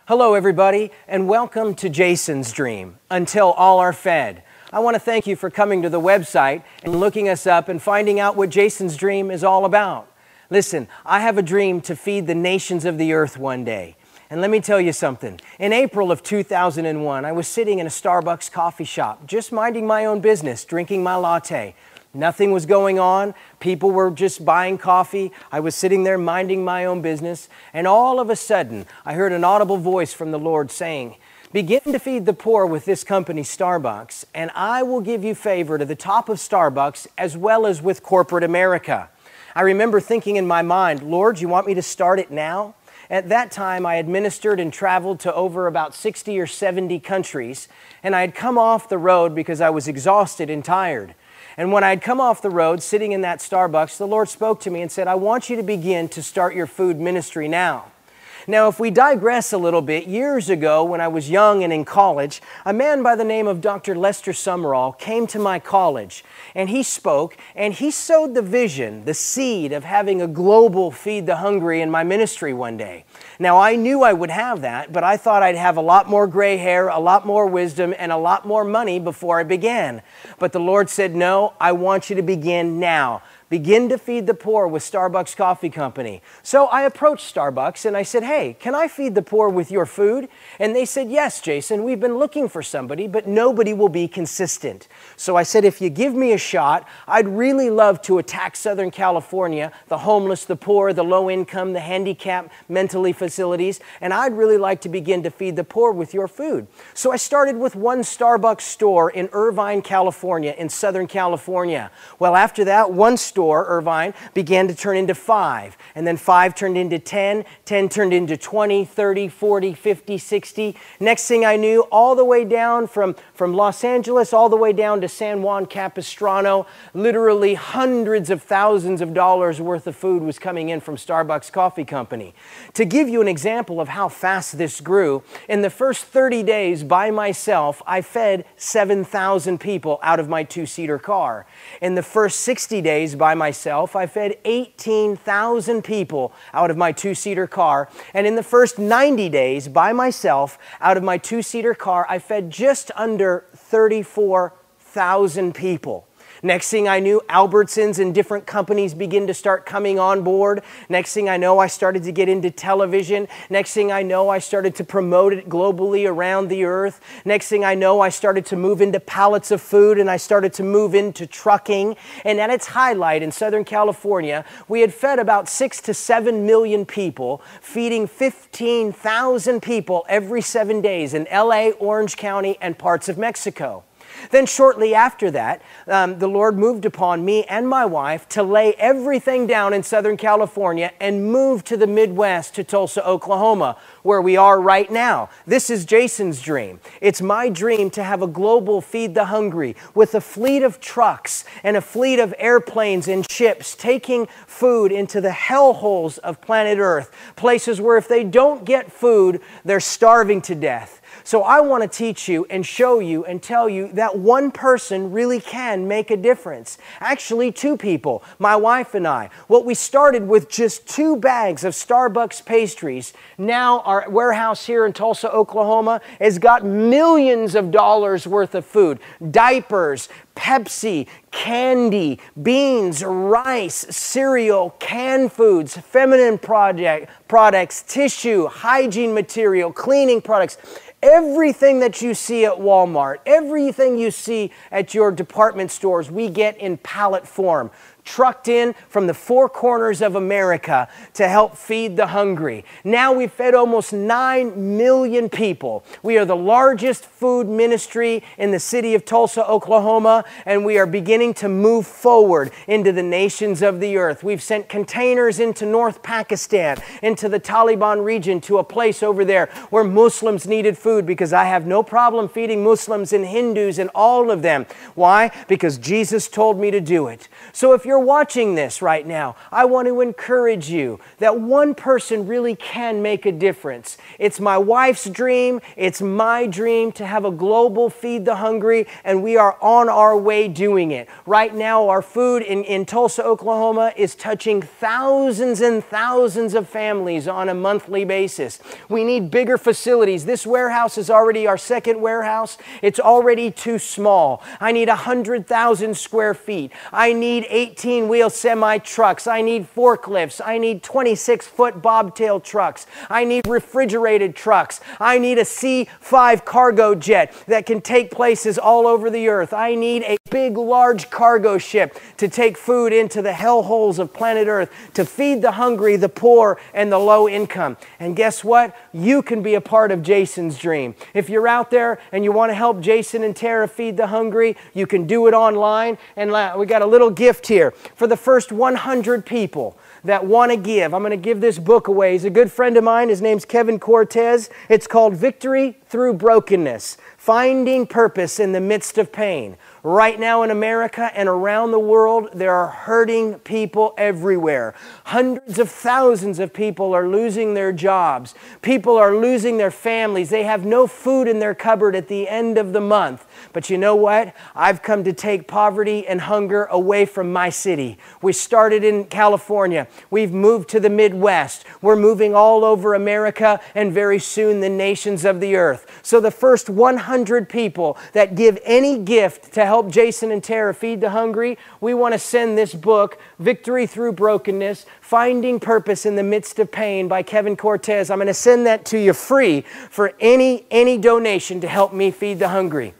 Hello, everybody, and welcome to Jason's Dream, Until All Are Fed. I want to thank you for coming to the website and looking us up and finding out what Jason's Dream is all about. Listen, I have a dream to feed the nations of the earth one day. And let me tell you something. In April of 2001, I was sitting in a Starbucks coffee shop, just minding my own business, drinking my latte. Nothing was going on. People were just buying coffee. I was sitting there minding my own business. And all of a sudden, I heard an audible voice from the Lord saying, "Begin to feed the poor with this company, Starbucks, and I will give you favor to the top of Starbucks as well as with corporate America." I remember thinking in my mind, "Lord, you want me to start it now?" At that time, I had ministered and traveled to over about 60 or 70 countries, and I had come off the road because I was exhausted and tired. And when I had come off the road, sitting in that Starbucks, the Lord spoke to me and said, "I want you to begin to start your food ministry now." Now, if we digress a little bit, years ago when I was young and in college, a man by the name of Dr. Lester Sumrall came to my college, and he spoke, and he sowed the vision, the seed of having a global Feed the Hungry in my ministry one day. Now, I knew I would have that, but I thought I'd have a lot more gray hair, a lot more wisdom, and a lot more money before I began. But the Lord said, "No, I want you to begin now. Begin to feed the poor with Starbucks Coffee Company." So I approached Starbucks and I said, "Hey, can I feed the poor with your food?" And they said, "Yes, Jason, we've been looking for somebody, but nobody will be consistent." So I said, "If you give me a shot, I'd really love to attack Southern California, the homeless, the poor, the low income, the handicapped, mentally facilities, and I'd really like to begin to feed the poor with your food." So I started with one Starbucks store in Irvine, California, in Southern California. Well, after that, one store, Irvine, began to turn into 5, and then 5 turned into 10, 10 turned into 20, 30, 40, 50, 60. Next thing I knew, all the way down from Los Angeles, all the way down to San Juan Capistrano, literally hundreds of thousands of dollars worth of food was coming in from Starbucks Coffee Company. To give you an example of how fast this grew, in the first 30 days by myself, I fed 7,000 people out of my 2-seater car. In the first 60 days by myself, I fed 18,000 people out of my 2-seater car. And in the first 90 days by myself, out of my 2-seater car, I fed just under 34,000 people. Next thing I knew, Albertsons and different companies began to start coming on board. Next thing I know, I started to get into television. Next thing I know, I started to promote it globally around the earth. Next thing I know, I started to move into pallets of food, and I started to move into trucking. And at its highlight in Southern California, we had fed about 6 to 7 million people, feeding 15,000 people every 7 days in LA, Orange County, and parts of Mexico. Then shortly after that, the Lord moved upon me and my wife to lay everything down in Southern California and move to the Midwest, to Tulsa, Oklahoma, where we are right now. This is Jason's dream. It's my dream to have a global Feed the Hungry with a fleet of trucks and a fleet of airplanes and ships taking food into the hellholes of planet Earth, places where if they don't get food, they're starving to death. So I want to teach you and show you and tell you that one person really can make a difference. Actually, 2 people, my wife and I. What we started with just 2 bags of Starbucks pastries, now our warehouse here in Tulsa, Oklahoma, has got millions of dollars worth of food. Diapers, Pepsi, candy, beans, rice, cereal, canned foods, feminine products, tissue, hygiene material, cleaning products. Everything that you see at Walmart, everything you see at your department stores, we get in pallet form, trucked in from the 4 corners of America to help feed the hungry. Now we've fed almost 9 million people. We are the largest food ministry in the city of Tulsa, Oklahoma, and we are beginning to move forward into the nations of the earth. We've sent containers into North Pakistan, into the Taliban region, to a place over there where Muslims needed food, because I have no problem feeding Muslims and Hindus and all of them. Why? Because Jesus told me to do it. So if you're you're watching this right now, I want to encourage you that one person really can make a difference. It's my wife's dream, it's my dream to have a global Feed the Hungry, and we are on our way doing it. Right now, our food in Tulsa, Oklahoma is touching thousands and thousands of families on a monthly basis. We need bigger facilities. This warehouse is already our second warehouse. It's already too small. I need 100,000 square feet. I need 18-wheel semi-trucks. I need forklifts. I need 26-foot bobtail trucks. I need refrigerated trucks. I need a C-5 cargo jet that can take places all over the earth. I need a big, large cargo ship to take food into the hellholes of planet Earth to feed the hungry, the poor, and the low income. And guess what? You can be a part of Jason's dream. If you're out there and you want to help Jason and Tara feed the hungry, you can do it online. And we got a little gift here for the first 100 people that want to give. I'm going to give this book away. He's a good friend of mine. His name's Kevin Cortez. It's called Victory Through Brokenness: Finding Purpose in the Midst of Pain. Right now in America and around the world, there are hurting people everywhere. Hundreds of thousands of people are losing their jobs. People are losing their families. They have no food in their cupboard at the end of the month. But you know what? I've come to take poverty and hunger away from my city. We started in California. We've moved to the Midwest. We're moving all over America and very soon the nations of the earth. So the first 100 people that give any gift to help Jason and Tara feed the hungry, we want to send this book, Victory Through Brokenness: Finding Purpose in the Midst of Pain by Kevin Cortez. I'm going to send that to you free for any donation to help me feed the hungry.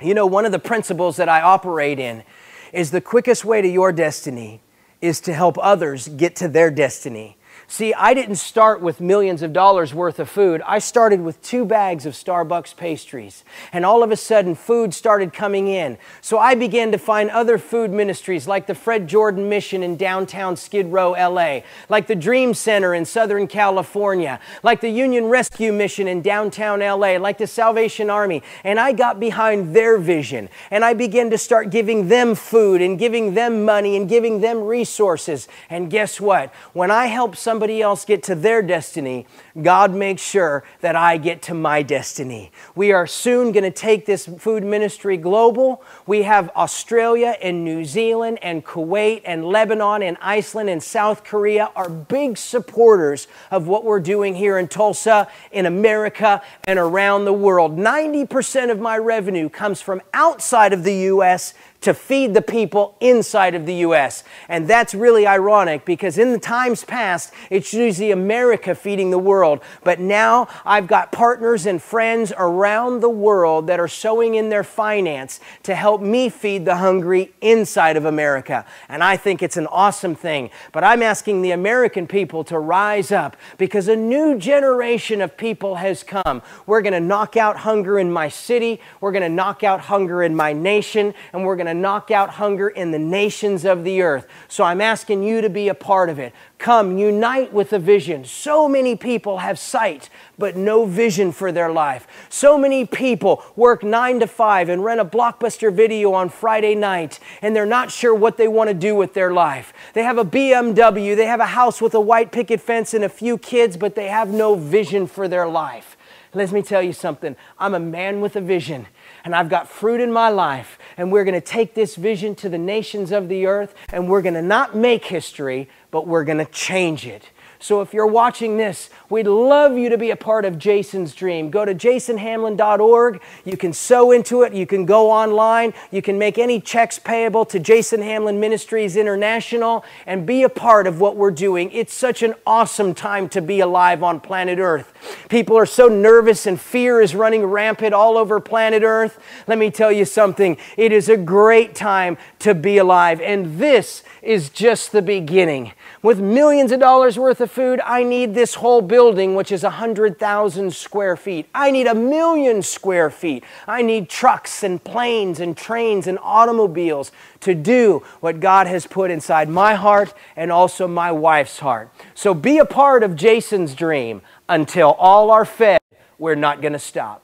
You know, one of the principles that I operate in is the quickest way to your destiny is to help others get to their destiny. See, I didn't start with millions of dollars worth of food. I started with 2 bags of Starbucks pastries. And all of a sudden, food started coming in. So I began to find other food ministries like the Fred Jordan Mission in downtown Skid Row, LA, like the Dream Center in Southern California, like the Union Rescue Mission in downtown LA, like the Salvation Army. And I got behind their vision. And I began to start giving them food and giving them money and giving them resources. And guess what? When I help somebody else get to their destiny, God makes sure that I get to my destiny. We are soon going to take this food ministry global. We have Australia and New Zealand and Kuwait and Lebanon and Iceland and South Korea are big supporters of what we're doing here in Tulsa, in America, and around the world. 90% of my revenue comes from outside of the U.S. to feed the people inside of the U.S. And that's really ironic because in the times past, it's usually America feeding the world. But now I've got partners and friends around the world that are sowing in their finance to help me feed the hungry inside of America. And I think it's an awesome thing. But I'm asking the American people to rise up because a new generation of people has come. We're going to knock out hunger in my city. We're going to knock out hunger in my nation. And we're going to knock out hunger in the nations of the earth. So I'm asking you to be a part of it. Come, unite with a vision. So many people have sight, but no vision for their life. So many people work 9 to 5 and rent a Blockbuster Video on Friday night, and they're not sure what they want to do with their life. They have a BMW, they have a house with a white picket fence and a few kids, but they have no vision for their life. Let me tell you something. I'm a man with a vision, and I've got fruit in my life, and we're going to take this vision to the nations of the earth, and we're going to not make history, but we're going to change it. So if you're watching this, we'd love you to be a part of Jason's dream. Go to jasonhamlin.org. You can sow into it. You can go online. You can make any checks payable to Jason Hamlin Ministries International and be a part of what we're doing. It's such an awesome time to be alive on planet Earth. People are so nervous and fear is running rampant all over planet Earth. Let me tell you something. It is a great time to be alive. And this is just the beginning. With millions of dollars worth of food, I need this whole building, which is 100,000 square feet. I need 1,000,000 square feet. I need trucks and planes and trains and automobiles to do what God has put inside my heart and also my wife's heart. So be a part of Jason's dream. Until all are fed, we're not going to stop.